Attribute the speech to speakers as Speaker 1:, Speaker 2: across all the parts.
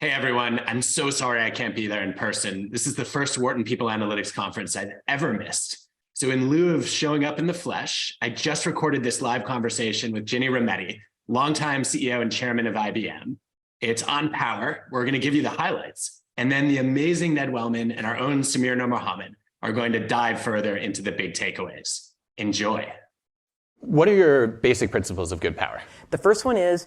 Speaker 1: Hey everyone, I'm so sorry I can't be there in person. This is the first Wharton People Analytics conference I've ever missed. So in lieu of showing up in the flesh, I just recorded this live conversation with Ginni Rometty, longtime CEO and chairman of IBM. It's on power. We're going to give you the highlights. And then the amazing Ned Wellman and our own Samir Nurmohamed are going to dive further into the big takeaways. Enjoy.
Speaker 2: What are your basic principles of good power?
Speaker 3: The first one is,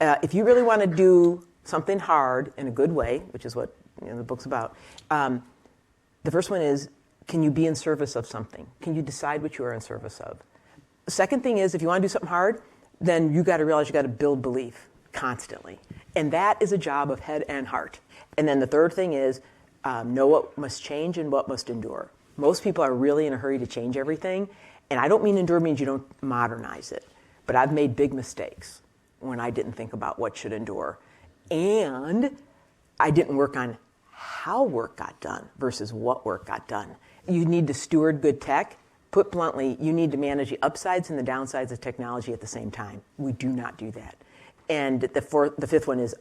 Speaker 3: if you really want to do something hard in a good way, which is what the book's about, the first one is, can you be in service of something? Can you decide what you are in service of? The second thing is, if you want to do something hard, then you got to realize you got to build belief constantly. And that is a job of head and heart. And then the third thing is, know what must change and what must endure. Most people are really in a hurry to change everything. And I don't mean endure means you don't modernize it. But I've made big mistakes when I didn't think about what should endure. And I didn't work on how work got done versus what work got done. You need to steward good tech. Put bluntly, you need to manage the upsides and the downsides of technology at the same time. We do not do that. And the fifth one is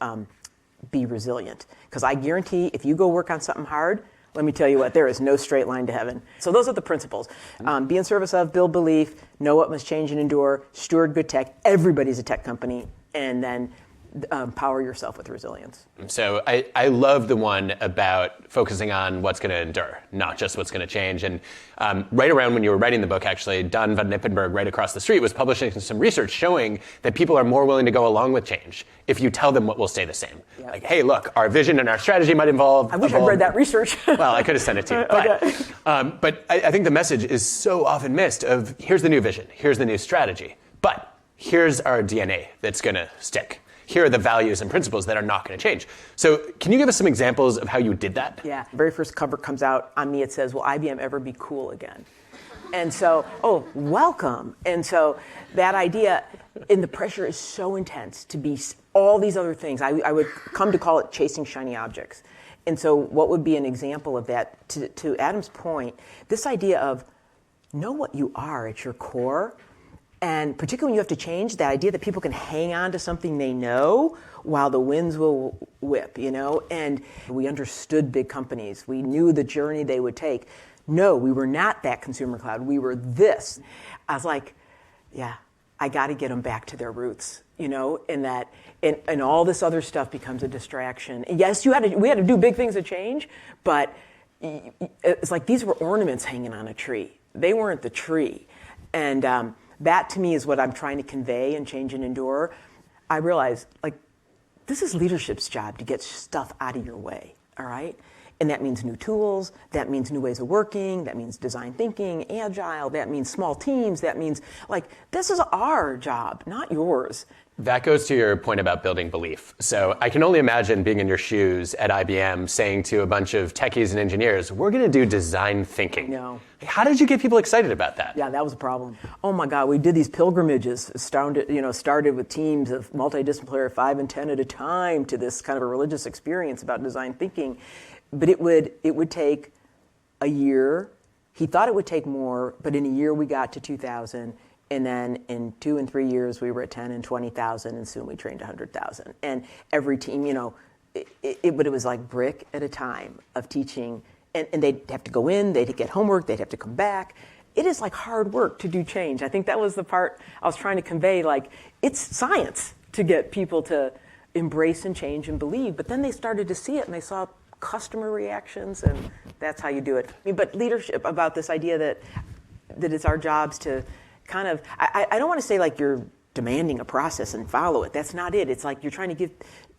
Speaker 3: be resilient. Because I guarantee if you go work on something hard, let me tell you what, there is no straight line to heaven. So those are the principles. Be in service of, build belief, know what must change and endure, steward good tech. Everybody's a tech company. And then power yourself with resilience.
Speaker 2: So I love the one about focusing on what's going to endure, not just what's going to change. And right around when you were writing the book, actually, Don van Nippenburg, right across the street, was publishing some research showing that people are more willing to go along with change if you tell them what will stay the same. Yep. Like, hey, look, our vision and our strategy might evolve.
Speaker 3: I wish I'd read that research.
Speaker 2: Well, I could have sent it to you. But I think the message is so often missed of, here's the new vision, here's the new strategy, but here's our DNA that's going to stick. Here are the values and principles that are not going to change. So can you give us some examples of how you did that?
Speaker 3: Yeah. The very first cover comes out on me. It says, will IBM ever be cool again? And so, welcome. And so that idea, and the pressure is so intense to be all these other things. I would come to call it chasing shiny objects. And so what would be an example of that? To Adam's point, this idea of know what you are at your core. And particularly when you have to change, that idea that people can hang on to something they know while the winds will whip, And we understood big companies. We knew the journey they would take. No, we were not that consumer cloud. We were this. I was like, yeah, I got to get them back to their roots, and that, and all this other stuff becomes a distraction. And yes, we had to do big things to change, but it's like these were ornaments hanging on a tree. They weren't the tree. And that, to me, is what I'm trying to convey in Change and Endure. I realize, this is leadership's job to get stuff out of your way, all right? And that means new tools, that means new ways of working, that means design thinking, agile, that means small teams, that means, this is our job, not yours.
Speaker 2: That goes to your point about building belief. So I can only imagine being in your shoes at IBM saying to a bunch of techies and engineers, we're going to do design thinking.
Speaker 3: No.
Speaker 2: How did you get people excited about that?
Speaker 3: Yeah, that was a problem. Oh my God, we did these pilgrimages, started with teams of multidisciplinary 5 and 10 at a time to this kind of a religious experience about design thinking. But it would take a year. He thought it would take more, but in a year we got to 2,000. And then in 2 and 3 years, we were at 10 and 20,000, and soon we trained 100,000. And every team, but it was like brick at a time of teaching. And they'd have to go in, they'd get homework, they'd have to come back. It is like hard work to do change. I think that was the part I was trying to convey. It's science to get people to embrace and change and believe. But then they started to see it, and they saw customer reactions, and that's how you do it. But leadership, about this idea that it's our jobs to kind of, I don't want to say you're demanding a process and follow it. That's not it. It's like you're trying to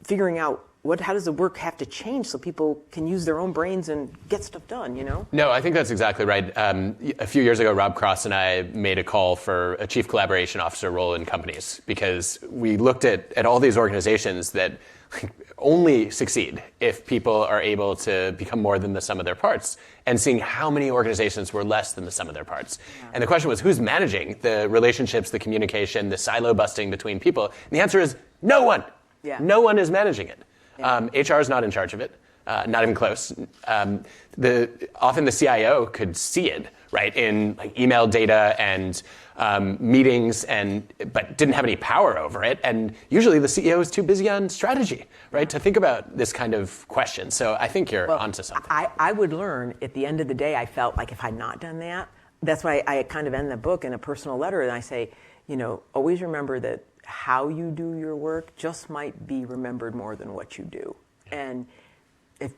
Speaker 3: figuring out how does the work have to change so people can use their own brains and get stuff done,
Speaker 2: No, I think that's exactly right. A few years ago, Rob Cross and I made a call for a chief collaboration officer role in companies because we looked at all these organizations that only succeed if people are able to become more than the sum of their parts, and seeing how many organizations were less than the sum of their parts. Yeah. And the question was, who's managing the relationships, the communication, the silo busting between people? And the answer is no one. Yeah. No one is managing it. Yeah. HR is not in charge of it. Not even close. Often the CIO could see it, right, in email data and meetings, but didn't have any power over it. And usually the CEO is too busy on strategy, right, to think about this kind of question. So I think you're onto something.
Speaker 3: I would learn at the end of the day, I felt like if I'd not done that, that's why I kind of end the book in a personal letter, and I say, always remember that how you do your work just might be remembered more than what you do. And if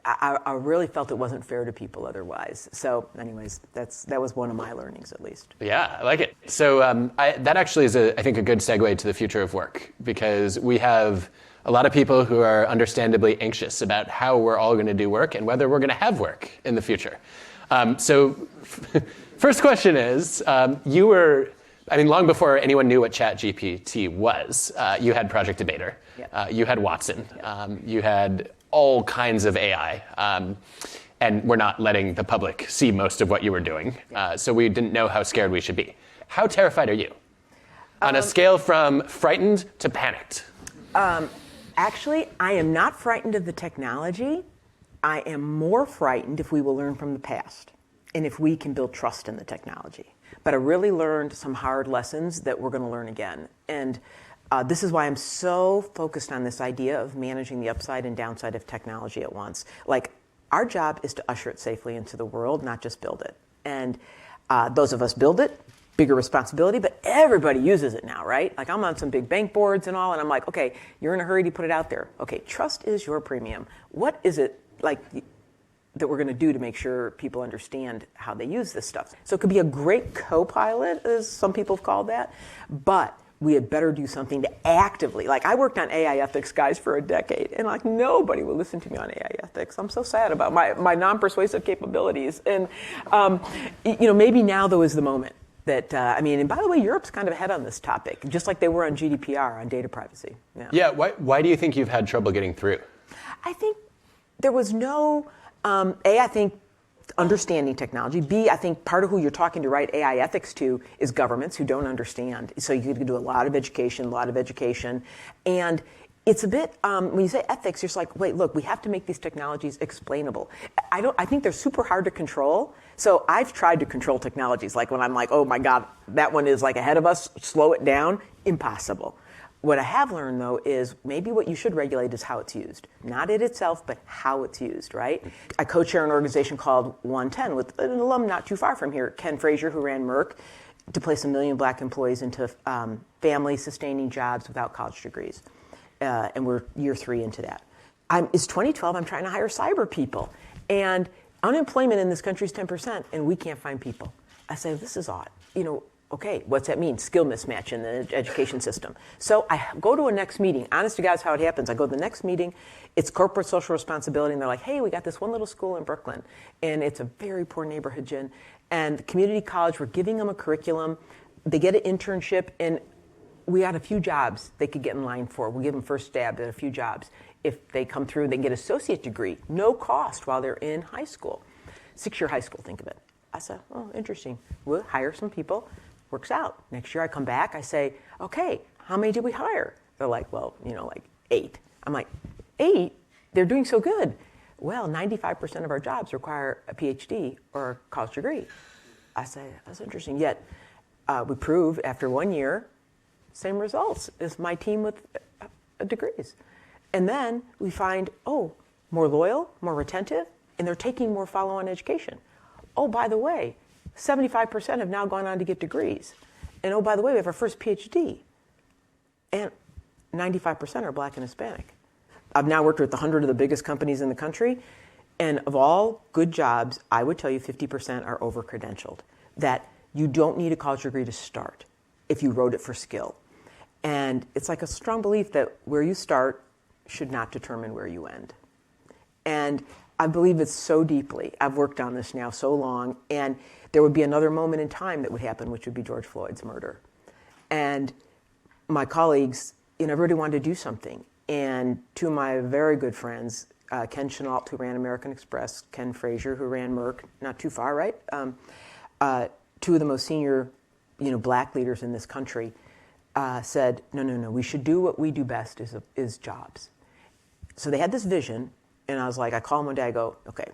Speaker 3: I really felt it wasn't fair to people otherwise. So anyways, that was one of my learnings, at least.
Speaker 2: Yeah, I like it. So that actually is, I think, a good segue to the future of work, because we have a lot of people who are understandably anxious about how we're all going to do work and whether we're going to have work in the future. So first question is, you were, long before anyone knew what ChatGPT was, you had Project Debater, you had Watson, you had all kinds of AI, and we're not letting the public see most of what you were doing. So we didn't know how scared we should be. How terrified are you? On a scale from frightened to panicked.
Speaker 3: Actually, I am not frightened of the technology. I am more frightened if we will learn from the past and if we can build trust in the technology. But I really learned some hard lessons that we're going to learn again. And this is why I'm so focused on this idea of managing the upside and downside of technology at once. Like, our job is to usher it safely into the world, not just build it. And those of us build it, bigger responsibility, but everybody uses it now, right? Like, I'm on some big bank boards and all, and I'm like, okay, you're in a hurry to put it out there. Okay, trust is your premium. What is it like that we're going to do to make sure people understand how they use this stuff? So it could be a great co-pilot, as some people have called that, but we had better do something to actively, like, I worked on AI ethics, guys, for a decade, and like nobody would listen to me on AI ethics. I'm so sad about my non-persuasive capabilities. And maybe now though is the moment that, and by the way, Europe's kind of ahead on this topic, just like they were on GDPR, on data privacy.
Speaker 2: Yeah, why do you think you've had trouble getting through?
Speaker 3: I think there was no, I think understanding technology. B, I think part of who you're talking to write AI ethics to is governments who don't understand. So you could do a lot of education. And it's a bit, when you say ethics, you're just like, wait, look, we have to make these technologies explainable. I think they're super hard to control. So I've tried to control technologies. Like when I'm like, oh my God, that one is like ahead of us, slow it down, impossible. What I have learned, though, is maybe what you should regulate is how it's used. Not it itself, but how it's used, right? I co-chair an organization called OneTen with an alum not too far from here, Ken Frazier, who ran Merck, to place 1 million black employees into family-sustaining jobs without college degrees. And we're year 3 into that. It's 2012, I'm trying to hire cyber people. And unemployment in this country is 10%, and we can't find people. I say, this is odd. Okay, what's that mean? Skill mismatch in the education system. So I go to a next meeting. Honest to God, is how it happens. I go to the next meeting. It's corporate social responsibility, and they're like, hey, we got this one little school in Brooklyn, and it's a very poor neighborhood, Jen. And the community college, we're giving them a curriculum. They get an internship, and we got a few jobs they could get in line for. We'll give them first stab at a few jobs. If they come through, they can get an associate degree, no cost while they're in high school. 6-year high school, think of it. I said, oh, interesting. We'll hire some people. Works out. Next year I come back, I say, okay, how many did we hire? They're like, well, like 8. I'm like, 8? They're doing so good. Well, 95% of our jobs require a PhD or a college degree. I say, that's interesting. Yet we prove after 1 year, same results as my team with degrees. And then we find, more loyal, more retentive, and they're taking more follow-on education. Oh, by the way, 75% have now gone on to get degrees. And oh, by the way, we have our first PhD. And 95% are black and Hispanic. I've now worked with 100 of the biggest companies in the country. And of all good jobs, I would tell you 50% are over-credentialed. That you don't need a college degree to start if you wrote it for skill. And it's like a strong belief that where you start should not determine where you end. And I believe it so deeply. I've worked on this now so long, and there would be another moment in time that would happen, which would be George Floyd's murder. And my colleagues, everybody wanted to do something. And 2 of my very good friends, Ken Chenault, who ran American Express, Ken Frazier, who ran Merck, not too far, right? 2 of the most senior, black leaders in this country said, no, we should do what we do best is jobs. So they had this vision. And I was like, I call him one day, I go, okay,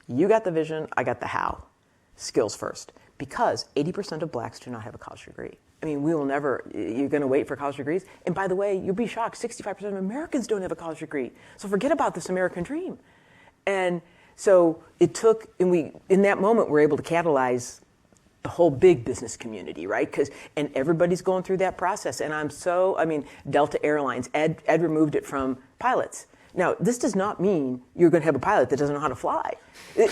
Speaker 3: you got the vision, I got the how. Skills first. because 80% of blacks do not have a college degree. I mean, you're going to wait for college degrees. And by the way, you'll be shocked, 65% of Americans don't have a college degree. So forget about this American dream. And so it took, and in that moment, we're able to catalyze the whole big business community, right? And everybody's going through that process. And Delta Airlines, Ed removed it from pilots. Now, this does not mean you're going to have a pilot that doesn't know how to fly.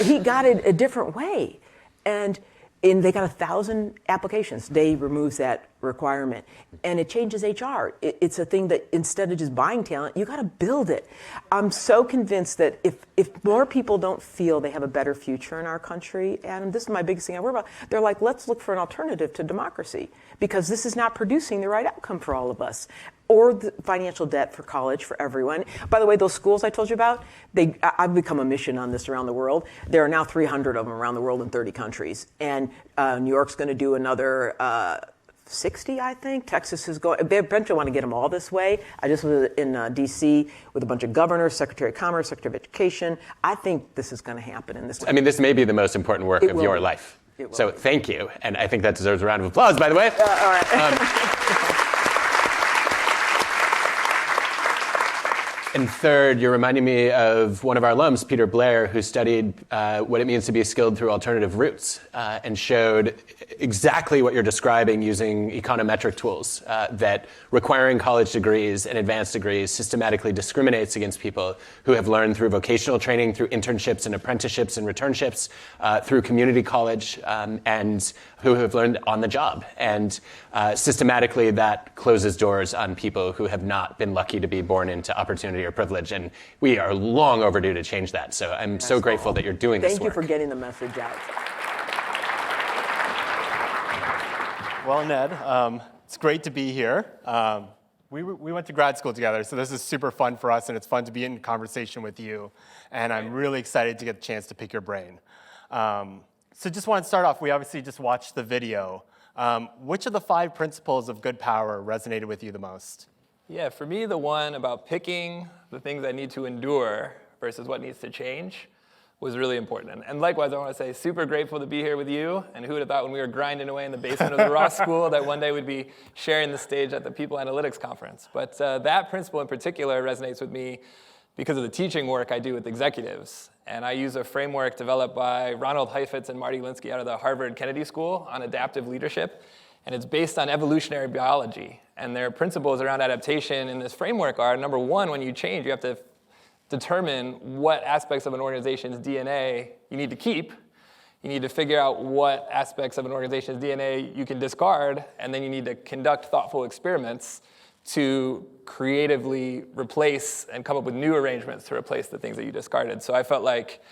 Speaker 3: He got it a different way. And they got 1,000 applications. They removes that requirement. And it changes HR. It's a thing that instead of just buying talent, you got to build it. I'm so convinced that if more people don't feel they have a better future in our country, and this is my biggest thing I worry about, they're like, let's look for an alternative to democracy, because this is not producing the right outcome for all of us. Or the financial debt for college for everyone. By the way, those schools I told you about, I've become a mission on this around the world. There are now 300 of them around the world in 30 countries. And New York's going to do another 60, I think. Texas is going, they eventually want to get them all this way. I just was in D.C. with a bunch of governors, Secretary of Commerce, Secretary of Education. I think this is going to happen in this way.
Speaker 2: I mean, this may be the most important work of your life. So thank you. And I think that deserves a round of applause, by the way.
Speaker 3: All right.
Speaker 2: And third, you're reminding me of one of our alums, Peter Blair, who studied what it means to be skilled through alternative routes and showed exactly what you're describing using econometric tools, that requiring college degrees and advanced degrees systematically discriminates against people who have learned through vocational training, through internships and apprenticeships and returnships, through community college, and who have learned on the job. And systematically, that closes doors on people who have not been lucky to be born into opportunity or privilege, and we are long overdue to change that. So I'm so grateful that you're doing this work.
Speaker 3: Thank you for getting the message out.
Speaker 4: Well, Ned, it's great to be here. We went to grad school together, so this is super fun for us, and it's fun to be in conversation with you. And I'm really excited to get the chance to pick your brain. So just want to start off, we obviously just watched the video. Which of the 5 principles of good power resonated with you the most?
Speaker 5: Yeah, for me, the one about picking the things I need to endure versus what needs to change was really important. And likewise, I want to say super grateful to be here with you. And who would have thought when we were grinding away in the basement of the Ross School that one day we'd be sharing the stage at the People Analytics Conference. But that principle in particular resonates with me because of the teaching work I do with executives. And I use a framework developed by Ronald Heifetz and Marty Linsky out of the Harvard Kennedy School on adaptive leadership. And it's based on evolutionary biology. And their principles around adaptation in this framework are, number one, when you change, you have to determine what aspects of an organization's DNA you need to keep. You need to figure out what aspects of an organization's DNA you can discard, and then you need to conduct thoughtful experiments to creatively replace and come up with new arrangements to replace the things that you discarded. So I felt like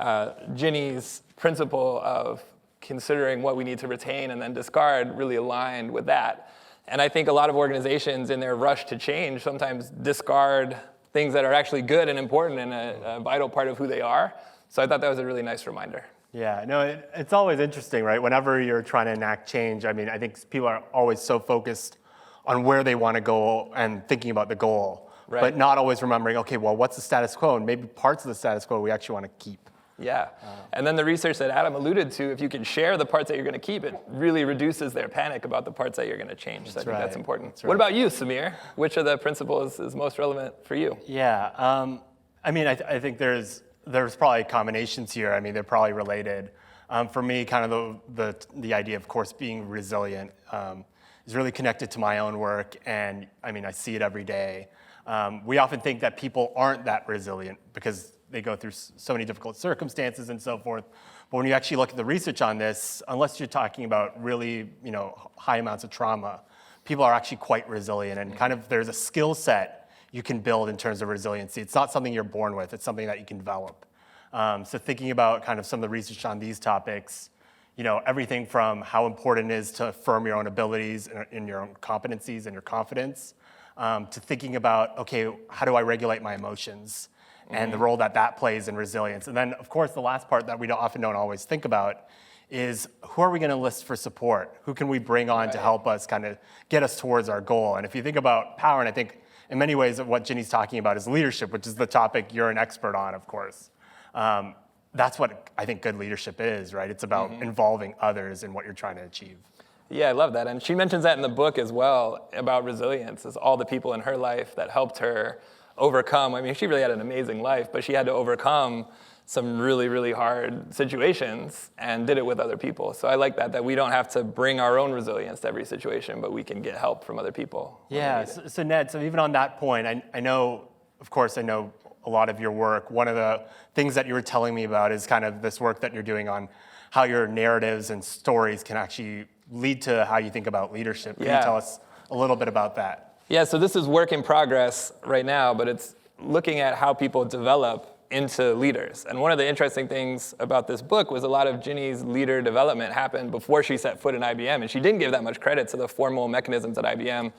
Speaker 5: Ginni's principle of considering what we need to retain and then discard really aligned with that. And I think a lot of organizations in their rush to change sometimes discard things that are actually good and important and a vital part of who they are. So I thought that was a really nice reminder.
Speaker 4: Yeah, no, it's always interesting, right? Whenever you're trying to enact change, I mean, I think people are always so focused on where they want to go and thinking about the goal, right, but not always remembering, okay, well, what's the status quo? And maybe parts of the status quo we actually want to keep.
Speaker 5: Yeah, and then the research that Adam alluded to, if you can share the parts that you're going to keep, it really reduces their panic about the parts that you're going to change. So I think that's important. What about you, Samir? Which of the principles is most relevant for you?
Speaker 4: Yeah, I mean, I think there's probably combinations here. I mean, they're probably related. For me, kind of the idea, of course, being resilient is really connected to my own work, and I mean, I see it every day. We often think that people aren't that resilient because they go through so many difficult circumstances and so forth. But when you actually look at the research on this, unless you're talking about really, high amounts of trauma, people are actually quite resilient, and kind of there's a skill set you can build in terms of resiliency. It's not something you're born with, it's something that you can develop. So thinking about kind of some of the research on these topics, everything from how important it is to affirm your own abilities and your own competencies and your confidence, to thinking about, okay, how do I regulate my emotions? And the role that plays in resilience. And then, of course, the last part that we often don't always think about is who are we going to enlist for support? Who can we bring on to help us kind of get us towards our goal? And if you think about power, and I think in many ways what Ginni's talking about is leadership, which is the topic you're an expert on, of course. that's what I think good leadership is, right? It's about involving others in what you're trying to achieve.
Speaker 5: Yeah, I love that. And she mentions that in the book as well about resilience, is all the people in her life that helped her overcome. I mean, she really had an amazing life, but she had to overcome some really, really hard situations and did it with other people. So I like that we don't have to bring our own resilience to every situation, but we can get help from other people.
Speaker 4: Yeah, so Ned, so even on that point, I know, of course, I know a lot of your work. One of the things that you were telling me about is kind of this work that you're doing on how your narratives and stories can actually lead to how you think about leadership. Can you tell us a little bit about that?
Speaker 5: Yeah, so this is work in progress right now, but it's looking at how people develop into leaders. And one of the interesting things about this book was a lot of Ginni's leader development happened before she set foot in IBM, and she didn't give that much credit to the formal mechanisms at IBM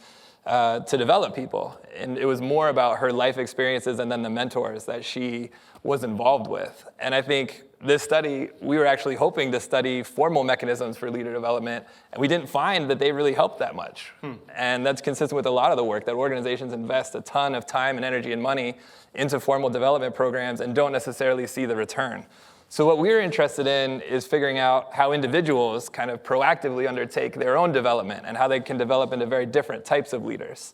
Speaker 5: to develop people. And it was more about her life experiences and then the mentors that she was involved with. And I think this study, we were actually hoping to study formal mechanisms for leader development, and we didn't find that they really helped that much. And that's consistent with a lot of the work, that organizations invest a ton of time and energy and money into formal development programs and don't necessarily see the return. So what we're interested in is figuring out how individuals kind of proactively undertake their own development and how they can develop into very different types of leaders.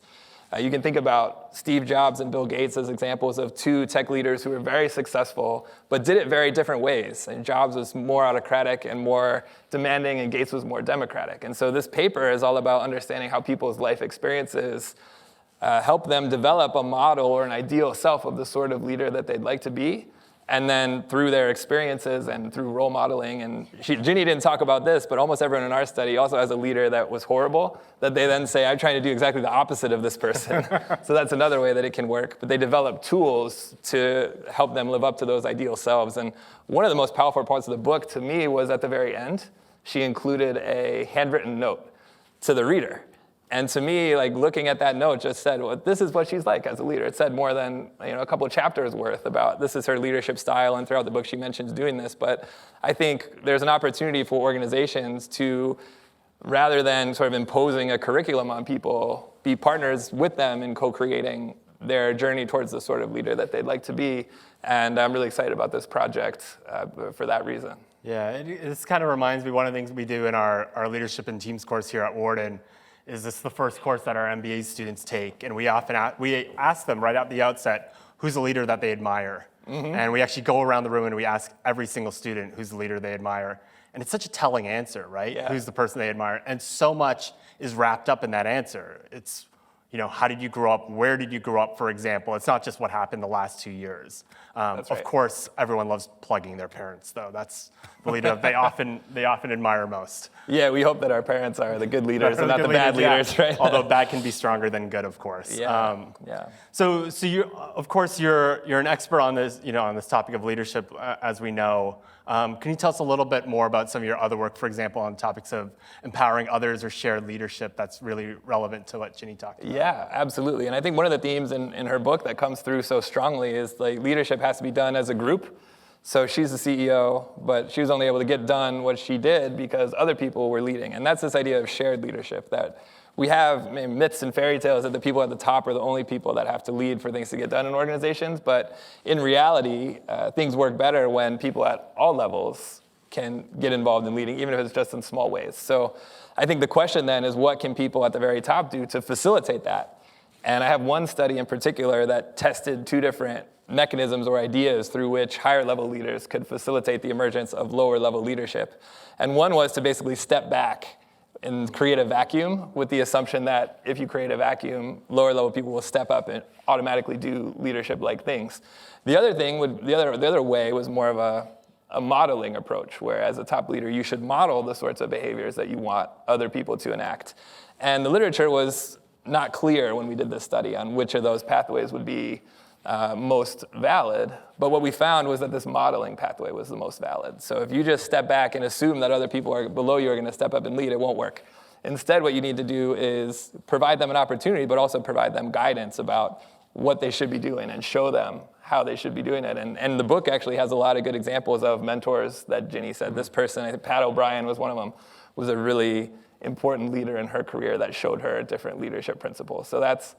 Speaker 5: You can think about Steve Jobs and Bill Gates as examples of two tech leaders who were very successful, but did it very different ways. And Jobs was more autocratic and more demanding, and Gates was more democratic. And so this paper is all about understanding how people's life experiences help them develop a model or an ideal self of the sort of leader that they'd like to be. And then through their experiences and through role modeling, and Ginni didn't talk about this, but almost everyone in our study also has a leader that was horrible, that they then say, I'm trying to do exactly the opposite of this person. So that's another way that it can work. But they develop tools to help them live up to those ideal selves. And one of the most powerful parts of the book to me was at the very end, she included a handwritten note to the reader. And to me, like, looking at that note just said, well, this is what she's like as a leader. It said more than a couple of chapters worth about this is her leadership style, and throughout the book she mentions doing this. But I think there's an opportunity for organizations to, rather than sort of imposing a curriculum on people, be partners with them in co-creating their journey towards the sort of leader that they'd like to be. And I'm really excited about this project for that reason.
Speaker 4: Yeah, this kind of reminds me, one of the things we do in our leadership and teams course here at Wharton is this the first course that our MBA students take, and we often ask them right at the outset, who's a leader that they admire? And we actually go around the room and we ask every single student who's the leader they admire. And it's such a telling answer, right?
Speaker 5: Yeah.
Speaker 4: Who's the person they admire? And so much is wrapped up in that answer. It's, how did you grow up? Where did you grow up, for example? It's not just what happened the last 2 years.
Speaker 5: That's right.
Speaker 4: Of course, everyone loves plugging their parents, though. That's the leader they often admire most.
Speaker 5: Yeah, we hope that our parents are the good leaders and not the bad leaders, right?
Speaker 4: Although bad can be stronger than good, of course.
Speaker 5: Yeah.
Speaker 4: So you, of course, you're an expert on this, on this topic of leadership, as we know. Can you tell us a little bit more about some of your other work, for example, on topics of empowering others or shared leadership that's really relevant to what Ginni talked about?
Speaker 5: Yeah, absolutely. And I think one of the themes in her book that comes through so strongly is like leadership has to be done as a group. So she's the CEO, but she was only able to get done what she did because other people were leading. And that's this idea of shared leadership, that we have myths and fairy tales that the people at the top are the only people that have to lead for things to get done in organizations. But in reality, things work better when people at all levels can get involved in leading, even if it's just in small ways. So I think the question then is, what can people at the very top do to facilitate that? And I have one study in particular that tested two different mechanisms or ideas through which higher level leaders could facilitate the emergence of lower level leadership. And one was to basically step back and create a vacuum with the assumption that if you create a vacuum, lower level people will step up and automatically do leadership like things. The other way was more of a modeling approach, where as a top leader, you should model the sorts of behaviors that you want other people to enact. And the literature was not clear when we did this study on which of those pathways would be most valid, but what we found was that this modeling pathway was the most valid. So if you just step back and assume that other people are below you are going to step up and lead, it won't work. Instead, what you need to do is provide them an opportunity, but also provide them guidance about what they should be doing and show them how they should be doing it. And the book actually has a lot of good examples of mentors that Ginni said. This person, I think Pat O'Brien was one of them, was a really important leader in her career that showed her different leadership principles. So that's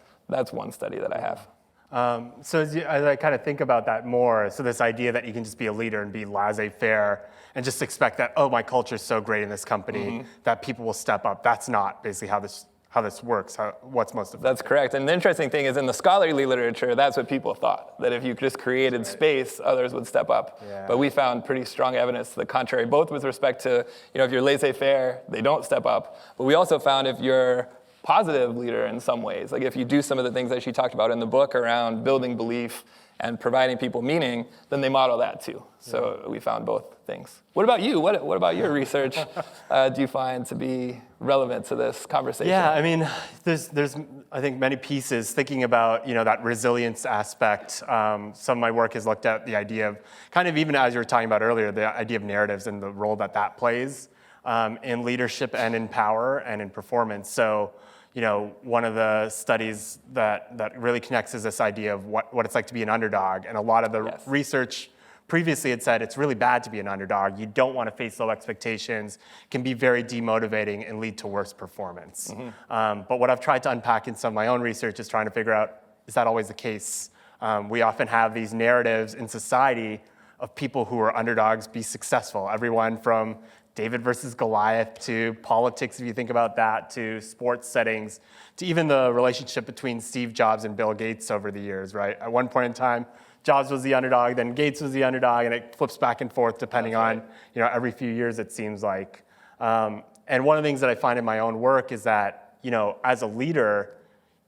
Speaker 5: one study that I have.
Speaker 4: So as I kind of think about that more, so this idea that you can just be a leader and be laissez-faire and just expect that, oh, my culture is so great in this company that people will step up. That's not basically how this works, what's most effective.
Speaker 5: That's correct. And the interesting thing is in the scholarly literature, that's what people thought, that if you just created space, others would step up.
Speaker 4: Yeah.
Speaker 5: But we found pretty strong evidence to the contrary, both with respect to, if you're laissez-faire, they don't step up. But we also found if you're positive leader in some ways, like if you do some of the things that she talked about in the book around building belief and providing people meaning, then they model that too. So we found both things. What about you? What about your research do you find to be relevant to this conversation?
Speaker 4: Yeah, I mean, there's I think many pieces thinking about that resilience aspect. Some of my work has looked at the idea of kind of, even as you were talking about earlier, the idea of narratives and the role that plays in leadership and in power and in performance. So one of the studies that really connects is this idea of what it's like to be an underdog. And a lot of the research previously had said it's really bad to be an underdog. You don't want to face low expectations. It can be very demotivating and lead to worse performance. But what I've tried to unpack in some of my own research is trying to figure out, is that always the case? We often have these narratives in society of people who are underdogs be successful. Everyone from David versus Goliath to politics, if you think about that, to sports settings, to even the relationship between Steve Jobs and Bill Gates over the years, right? At one point in time, Jobs was the underdog, then Gates was the underdog, and it flips back and forth depending on, every few years it seems like. And one of the things that I find in my own work is that, as a leader,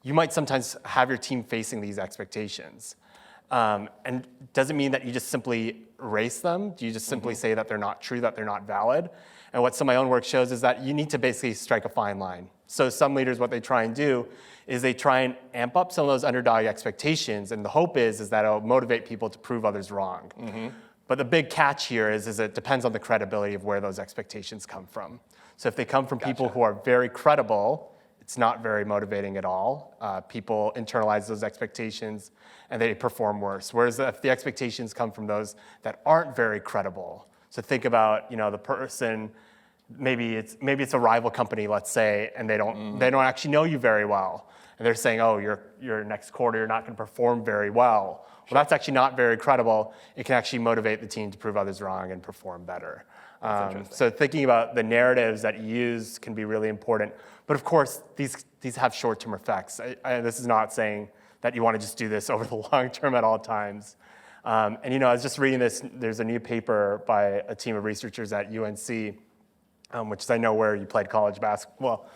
Speaker 4: you might sometimes have your team facing these expectations. And doesn't mean that you just simply erase them. Do you just simply say that they're not true, that they're not valid? And what some of my own work shows is that you need to basically strike a fine line. So some leaders, what they try and do is they try and amp up some of those underdog expectations, and the hope is that it'll motivate people to prove others wrong. But the big catch here is it depends on the credibility of where those expectations come from. So if they come from people who are very credible, it's not very motivating at all. People internalize those expectations and they perform worse. Whereas if the expectations come from those that aren't very credible, so think about the person, maybe it's a rival company, let's say, and they don't actually know you very well, and they're saying, oh, your next quarter you're not going to perform very well. Well, that's actually not very credible. It can actually motivate the team to prove others wrong and perform better. So thinking about the narratives that you use can be really important. But of course, these have short-term effects. This is not saying that you want to just do this over the long term at all times. And I was just reading this. There's a new paper by a team of researchers at UNC, which is, I know, where you played college basketball. Well,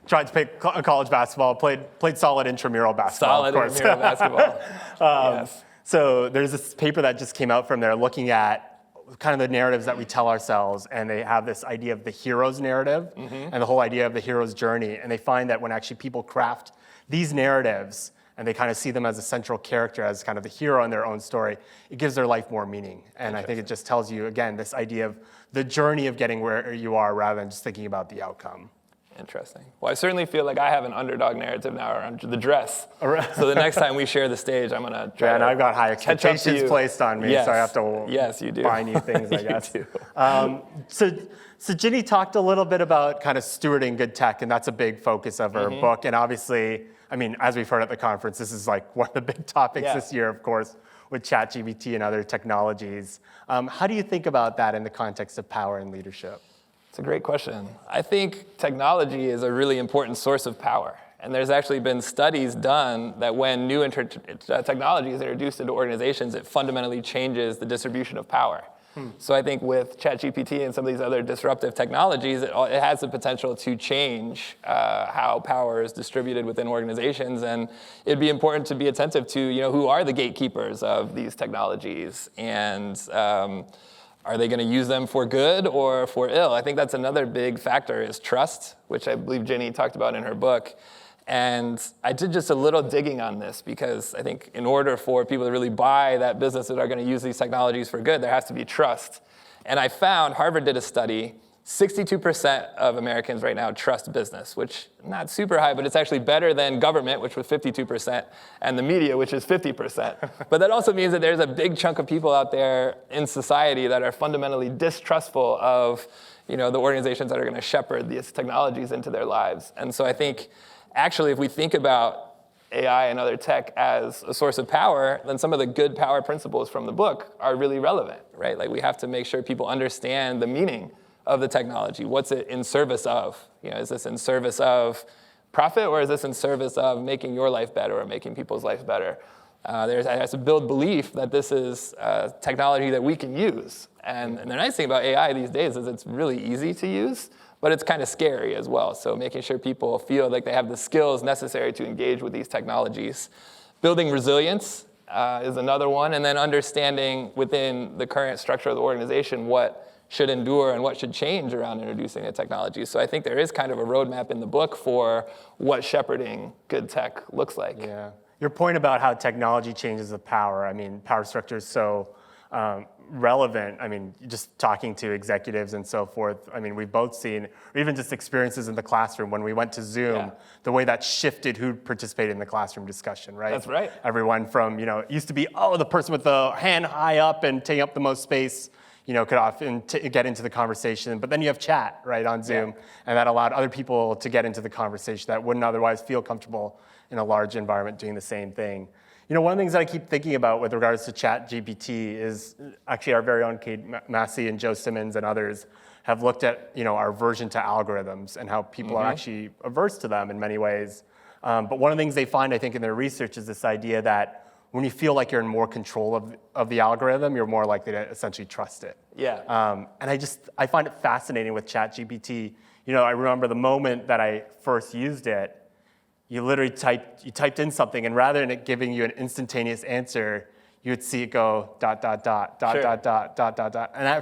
Speaker 4: tried to play college basketball, played solid intramural basketball.
Speaker 5: Solid intramural basketball. Yes.
Speaker 4: So there's this paper that just came out from there looking at kind of the narratives that we tell ourselves, and they have this idea of the hero's narrative and the whole idea of the hero's journey. And they find that when actually people craft these narratives and they kind of see them as a central character, as kind of the hero in their own story, it gives their life more meaning. And I think it just tells you, again, this idea of the journey of getting where you are rather than just thinking about the outcome.
Speaker 5: Interesting. Well, I certainly feel like I have an underdog narrative now around the dress. So the next time we share the stage, I'm going to try to
Speaker 4: and I've got high expectations placed on me, so I have to
Speaker 5: you do.
Speaker 4: buy new things, I guess.
Speaker 5: You
Speaker 4: do. So Ginni talked a little bit about kind of stewarding good tech, and that's a big focus of her book. And obviously, I mean, as we've heard at the conference, this is like one of the big topics this year, of course, with ChatGPT and other technologies. How do you think about that in the context of power and leadership?
Speaker 5: It's a great question. I think technology is a really important source of power. And there's actually been studies done that when new technology is introduced into organizations, it fundamentally changes the distribution of power. So I think with ChatGPT and some of these other disruptive technologies, it has the potential to change how power is distributed within organizations. And it'd be important to be attentive to, who are the gatekeepers of these technologies, and are they going to use them for good or for ill? I think that's another big factor is trust, which I believe Ginni talked about in her book. And I did just a little digging on this because I think in order for people to really buy that business that are going to use these technologies for good, there has to be trust. And I found, Harvard did a study, 62% of Americans right now trust business, which not super high, but it's actually better than government, which was 52%, and the media, which is 50%. But that also means that there's a big chunk of people out there in society that are fundamentally distrustful of the organizations that are going to shepherd these technologies into their lives. And so I think, actually, if we think about AI and other tech as a source of power, then some of the good power principles from the book are really relevant, right? Like we have to make sure people understand the meaning of the technology. What's it in service of? Is this in service of profit, or is this in service of making your life better or making people's life better? I have to build belief that this is technology that we can use. And the nice thing about AI these days is it's really easy to use, but it's kind of scary as well. So making sure people feel like they have the skills necessary to engage with these technologies. Building resilience is another one, and then understanding within the current structure of the organization what should endure and what should change around introducing the technology. So I think there is kind of a roadmap in the book for what shepherding good tech looks like.
Speaker 4: Yeah. Your point about how technology changes the power, power structure is so relevant. Just talking to executives and so forth, we've both seen, or even just experiences in the classroom when we went to Zoom, the way that shifted who participated in the classroom discussion, right?
Speaker 5: That's right.
Speaker 4: Everyone from, it used to be, the person with the hand high up and taking up the most space, could often get into the conversation. But then you have chat, right, on Zoom, and that allowed other people to get into the conversation that wouldn't otherwise feel comfortable in a large environment doing the same thing. One of the things that I keep thinking about with regards to ChatGPT is actually our very own Kate Massey and Joe Simmons and others have looked at, our aversion to algorithms and how people are actually averse to them in many ways. But one of the things they find, I think, in their research is this idea that when you feel like you're in more control of the algorithm, you're more likely to essentially trust it.
Speaker 5: Yeah.
Speaker 4: And I find it fascinating with ChatGPT. I remember the moment that I first used it, you literally typed in something, and rather than it giving you an instantaneous answer, you would see it go ... And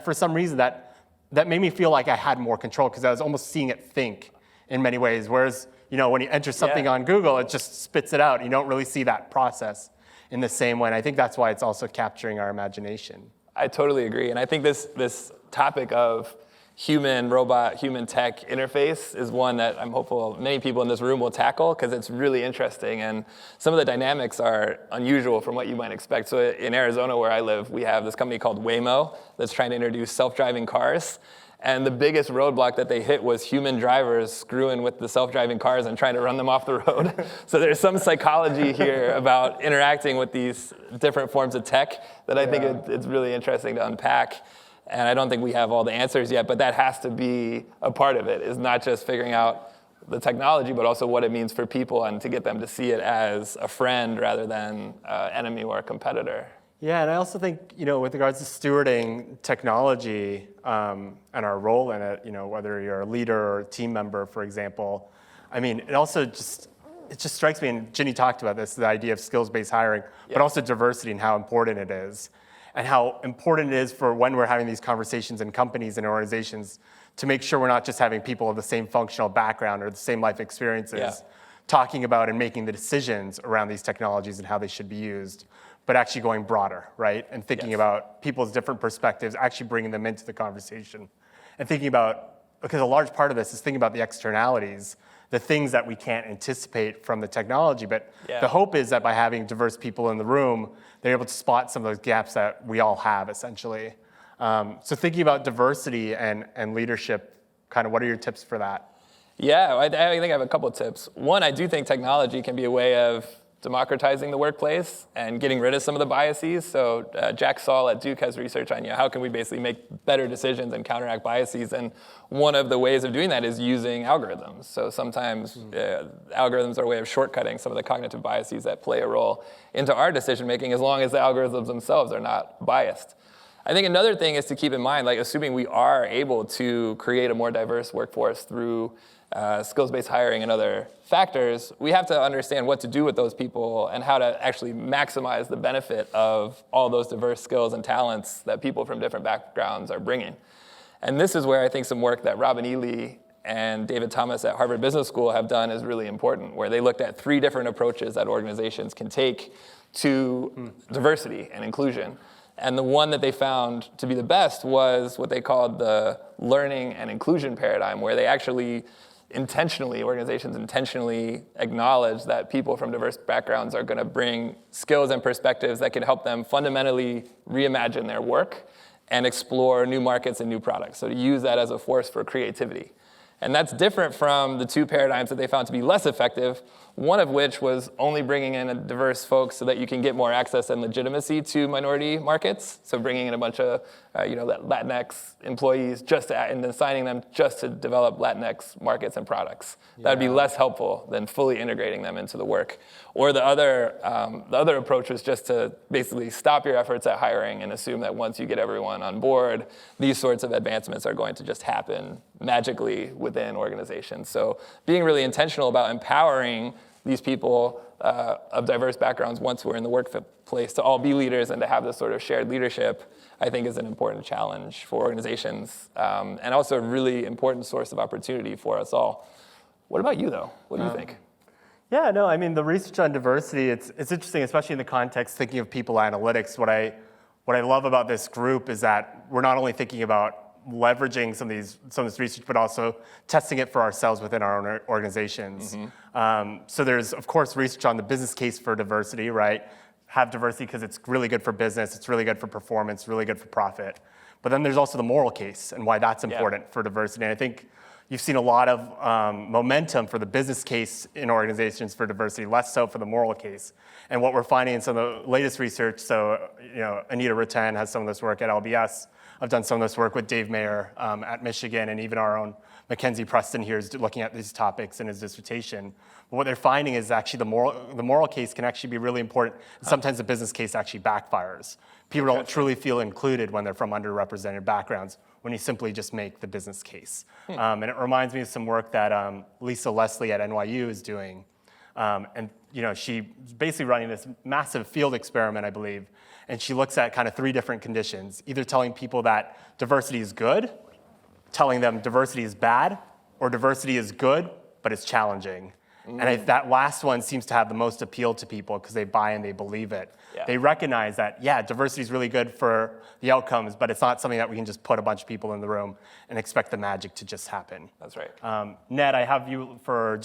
Speaker 4: for some reason, that made me feel like I had more control because I was almost seeing it think in many ways. Whereas, when you enter something on Google, it just spits it out. You don't really see that process in the same way. And I think that's why it's also capturing our imagination.
Speaker 5: I totally agree. And I think this topic of human-robot, human-tech interface is one that I'm hopeful many people in this room will tackle because it's really interesting. And some of the dynamics are unusual from what you might expect. So in Arizona, where I live, we have this company called Waymo that's trying to introduce self-driving cars. And the biggest roadblock that they hit was human drivers screwing with the self-driving cars and trying to run them off the road. So there's some psychology here about interacting with these different forms of tech that I think it's really interesting to unpack. And I don't think we have all the answers yet, but that has to be a part of it, is not just figuring out the technology, but also what it means for people and to get them to see it as a friend rather than an enemy or a competitor.
Speaker 4: Yeah, and I also think, with regards to stewarding technology and our role in it, whether you're a leader or a team member, for example, it also just strikes me, and Ginni talked about this, the idea of skills-based hiring, but also diversity and how important it is, and how important it is for when we're having these conversations in companies and organizations to make sure we're not just having people of the same functional background or the same life experiences talking about and making the decisions around these technologies and how they should be used, but actually going broader, right? And thinking about people's different perspectives, actually bringing them into the conversation. And thinking about, because a large part of this is thinking about the externalities, the things that we can't anticipate from the technology. But the hope is that by having diverse people in the room, they're able to spot some of those gaps that we all have, essentially. So thinking about diversity and leadership, kind of what are your tips for that?
Speaker 5: Yeah, I think I have a couple of tips. One, I do think technology can be a way of democratizing the workplace and getting rid of some of the biases. So Jack Saul at Duke has research on how can we basically make better decisions and counteract biases. And one of the ways of doing that is using algorithms. So sometimes algorithms are a way of shortcutting some of the cognitive biases that play a role into our decision making, as long as the algorithms themselves are not biased. I think another thing is to keep in mind, assuming we are able to create a more diverse workforce through skills-based hiring and other factors, we have to understand what to do with those people and how to actually maximize the benefit of all those diverse skills and talents that people from different backgrounds are bringing. And this is where I think some work that Robin Ely and David Thomas at Harvard Business School have done is really important, where they looked at 3 different approaches that organizations can take to diversity and inclusion. And the one that they found to be the best was what they called the learning and inclusion paradigm, where they actually organizations intentionally acknowledge that people from diverse backgrounds are going to bring skills and perspectives that can help them fundamentally reimagine their work and explore new markets and new products. So to use that as a force for creativity. And that's different from the two paradigms that they found to be less effective, one of which was only bringing in diverse folks so that you can get more access and legitimacy to minority markets. So bringing in a bunch of Latinx employees and then signing them just to develop Latinx markets and products. That would be less helpful than fully integrating them into the work. Or the other approach was just to basically stop your efforts at hiring and assume that once you get everyone on board, these sorts of advancements are going to just happen magically within organizations. So being really intentional about empowering these people of diverse backgrounds once we're in the workplace to all be leaders and to have this sort of shared leadership, I think is an important challenge for organizations and also a really important source of opportunity for us all. What about you, though? What do you think?
Speaker 4: Yeah, no, I mean, the research on diversity, it's interesting, especially in the context thinking of people analytics. What I love about this group is that we're not only thinking about leveraging some of this research, but also testing it for ourselves within our own organizations. So there's, of course, research on the business case for diversity, right? Have diversity because it's really good for business, it's really good for performance, really good for profit. But then there's also the moral case and why that's important for diversity. And I think you've seen a lot of momentum for the business case in organizations for diversity, less so for the moral case. And what we're finding in some of the latest research, so Anita Rattan has some of this work at LBS. I've done some of this work with Dave Mayer at Michigan, and even our own Mackenzie Preston here is looking at these topics in his dissertation. But what they're finding is actually the moral case can actually be really important. Sometimes the business case actually backfires. People don't truly feel included when they're from underrepresented backgrounds when you simply just make the business case. And it reminds me of some work that Lisa Leslie at NYU is doing. And she's basically running this massive field experiment, I believe, and she looks at kind of three different conditions, either telling people that diversity is good, telling them diversity is bad, or diversity is good, but it's challenging. And that last one seems to have the most appeal to people because they buy and they believe it. Yeah. They recognize that, diversity is really good for the outcomes, but it's not something that we can just put a bunch of people in the room and expect the magic to just happen.
Speaker 5: That's right.
Speaker 4: Ned, I have you for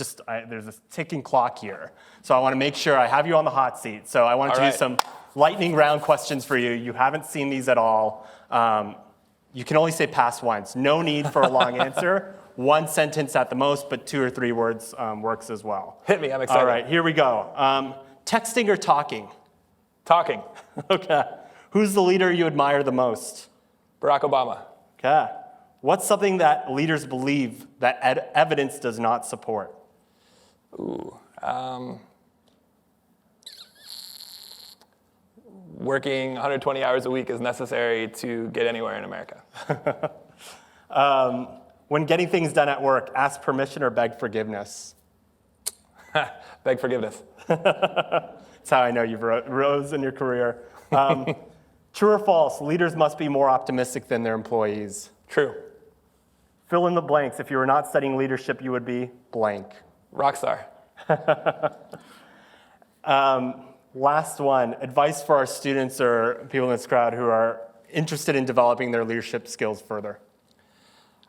Speaker 4: there's a ticking clock here. So I want to make sure I have you on the hot seat. So I wanted to do some lightning round questions for you. You haven't seen these at all. You can only say pass once. No need for a long answer. One sentence at the most, but 2 or 3 words works as well.
Speaker 5: Hit me, I'm excited.
Speaker 4: All right, here we go. Texting or talking?
Speaker 5: Talking.
Speaker 4: Okay. Who's the leader you admire the most?
Speaker 5: Barack Obama.
Speaker 4: Okay. What's something that leaders believe that evidence does not support?
Speaker 5: Working 120 hours a week is necessary to get anywhere in America.
Speaker 4: When getting things done at work, ask permission or beg forgiveness?
Speaker 5: Beg forgiveness.
Speaker 4: That's how I know you've rose in your career. True or false, leaders must be more optimistic than their employees?
Speaker 5: True.
Speaker 4: Fill in the blanks. If you were not studying leadership, you would be blank.
Speaker 5: Rockstar.
Speaker 4: Last one, advice for our students or people in this crowd who are interested in developing their leadership skills further.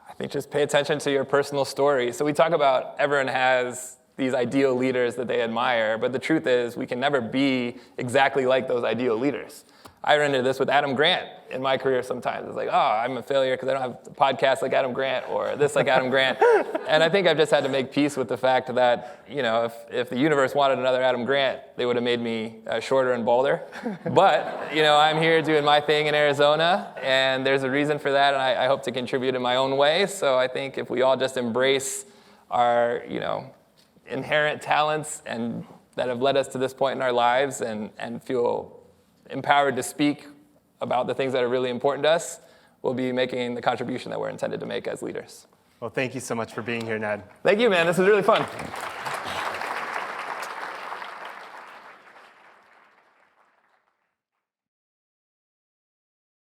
Speaker 5: I think just pay attention to your personal story. So we talk about everyone has these ideal leaders that they admire, but the truth is we can never be exactly like those ideal leaders. I run into this with Adam Grant in my career sometimes. It's like, I'm a failure because I don't have a podcast like Adam Grant or this like Adam Grant. And I think I've just had to make peace with the fact that, if the universe wanted another Adam Grant, they would have made me shorter and balder. But, I'm here doing my thing in Arizona, and there's a reason for that, and I hope to contribute in my own way. So I think if we all just embrace our, inherent talents and that have led us to this point in our lives and feel empowered to speak about the things that are really important to us, we'll be making the contribution that we're intended to make as leaders.
Speaker 4: Well, thank you so much for being here, Ned.
Speaker 5: Thank you, man. This was really fun.